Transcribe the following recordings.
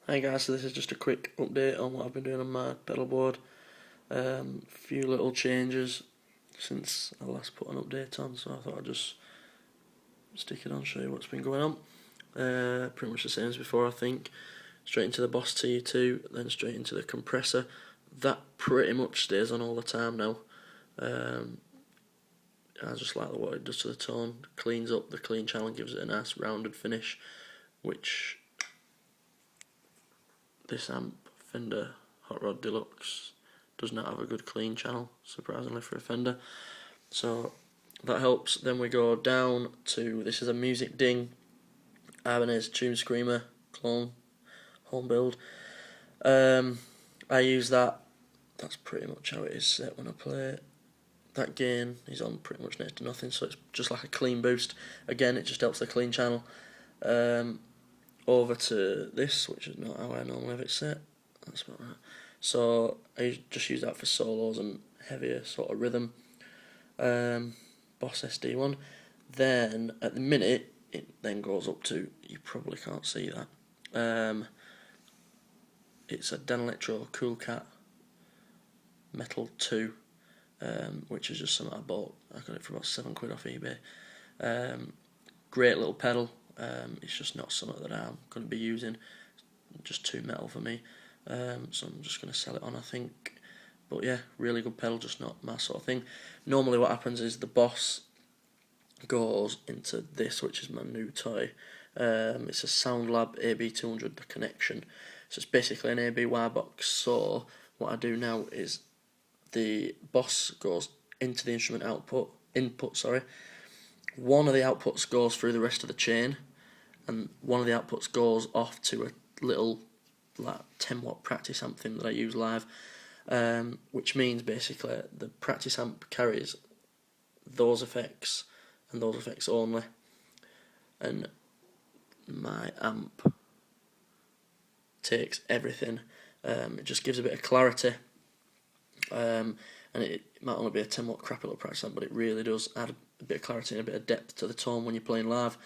Hi guys, so this is just a quick update on what I've been doing on my pedalboard. Few little changes since I last put an update on, so I thought I'd just stick it on, show you what's been going on. Pretty much the same as before, I think. Straight into the Boss T2, then straight into the compressor. That pretty much stays on all the time now. I just like what it does to the tone. Cleans up the clean channel, gives it a nice rounded finish, which this amp, Fender Hot Rod Deluxe, does not have a good clean channel, surprisingly for a Fender. So that helps. Then we go down to, this is a Music Ding Ibanez Tune Screamer clone, home build. I use that. That's pretty much how it is set when I play it. That gain is on pretty much next to nothing, so it's just like a clean boost. Again, it just helps the clean channel. Over to this, which is not how I normally have it set. That's about right. So I just use that for solos and heavier sort of rhythm. Boss SD1. Then at the minute it then goes up to, you probably can't see that. It's a Danelectro Cool Cat Metal 2, which is just something I bought. I got it for about £7 off eBay. Great little pedal. It's just not something that I'm going to be using. Just too metal for me. So I'm just going to sell it on, I think. But yeah, really good pedal, just not my sort of thing. Normally what happens is the Boss goes into this, which is my new toy. It's a SoundLab AB200, the connection. So it's basically an AB wire box. So what I do now is the Boss goes into the instrument input. One of the outputs goes through the rest of the chain, and one of the outputs goes off to a little like 10-watt practice amp thing that I use live, which means basically the practice amp carries those effects and those effects only, and my amp takes everything. It just gives a bit of clarity, and it might only be a 10-watt crappy little practice amp, but it really does add a bit of clarity and a bit of depth to the tone when you're playing live.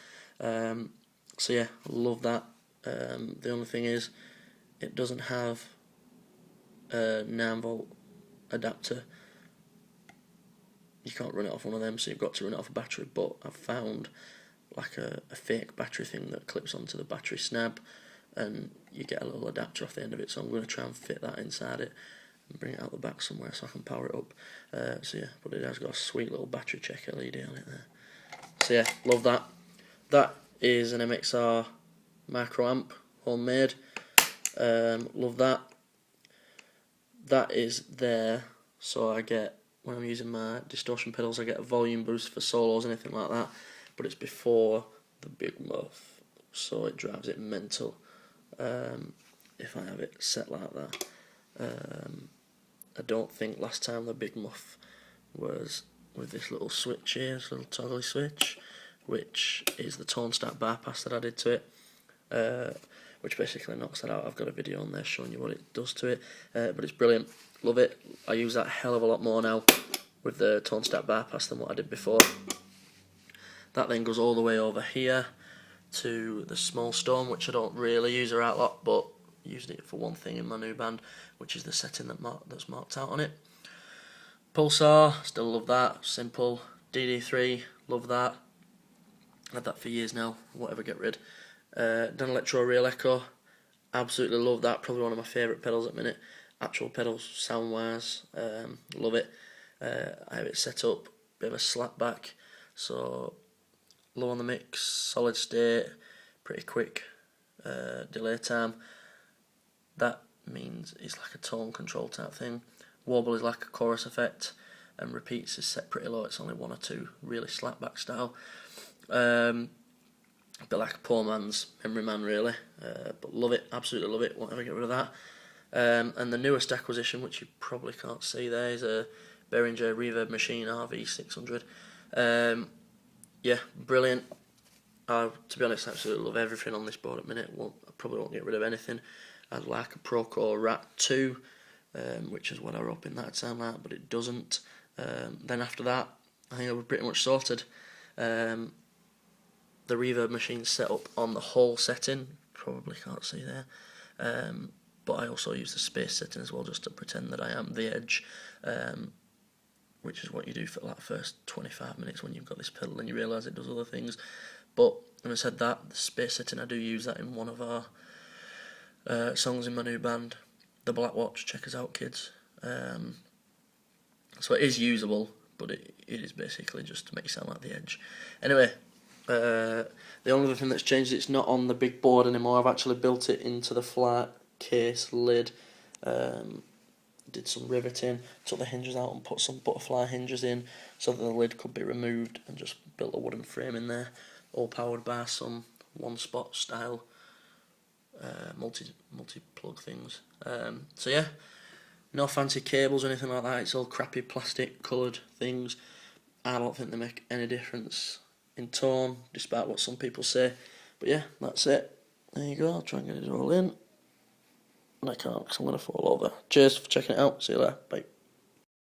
So yeah, love that. The only thing is, it doesn't have a 9-volt adapter. You can't run it off one of them, so you've got to run it off a battery. But I've found like a fake battery thing that clips onto the battery snap, and you get a little adapter off the end of it. So I'm going to try and fit that inside it and bring it out the back somewhere so I can power it up. So yeah, but it has got a sweet little battery check LED on it there. So yeah, love that. That is an MXR micro amp, homemade. Love that. That is there, so I get, when I'm using my distortion pedals, I get a volume boost for solos, anything like that, but it's before the big muff, so it drives it mental if I have it set like that. I don't think last time the big muff was with this little switch here, this little toggly switch, which is the tone stack bypass that I did to it, which basically knocks that out. I've got a video on there showing you what it does to it, but it's brilliant. Love it. I use that a hell of a lot more now with the tone stack bypass than what I did before. That then goes all the way over here to the small stone, which I don't really use a right lot, but used it for one thing in my new band, which is the setting that's marked out on it. Pulsar, still love that. Simple. DD3, love that. Had that for years now, won't ever get rid. Danelectro Real Echo, absolutely love that. Probably one of my favourite pedals at the minute. Actual pedals, sound wise, love it. I have it set up, bit of a slap back, so low on the mix, solid state, pretty quick delay time. That means it's like a tone control type thing. Wobble is like a chorus effect, and repeats is set pretty low. It's only 1 or 2, really slap back style. Bit like a poor man's Memory Man, really, but love it, absolutely love it, won't ever get rid of that. And the newest acquisition, which you probably can't see there, is a Behringer Reverb Machine RV600. Yeah, brilliant. To be honest, I absolutely love everything on this board at the minute. I probably won't get rid of anything. I'd like a Proco Rat 2, which is what I were hoping that'd sound like, but it doesn't. Then after that, I think I was pretty much sorted. The reverb machine's set up on the whole setting, probably can't see there. But I also use the space setting as well, just to pretend that I am the edge, which is what you do for like first 25 minutes when you've got this pedal and you realise it does other things. But having said that, the space setting, I do use that in one of our songs in my new band, The Black Watch. Check us out, kids. So it is usable, but it is basically just to make you sound like the edge. Anyway, the only other thing that's changed is it's not on the big board anymore. I've actually built it into the flat case lid. Did some riveting, took the hinges out and put some butterfly hinges in so that the lid could be removed, and just built a wooden frame in there, all powered by some one-spot style multi-plug things. So yeah, no fancy cables or anything like that. It's all crappy plastic coloured things. I don't think they make any difference in tone, despite what some people say. But yeah, that's it. There you go. I'll try and get it all in. And I can't because I'm going to fall over. Cheers for checking it out. See you later. Bye.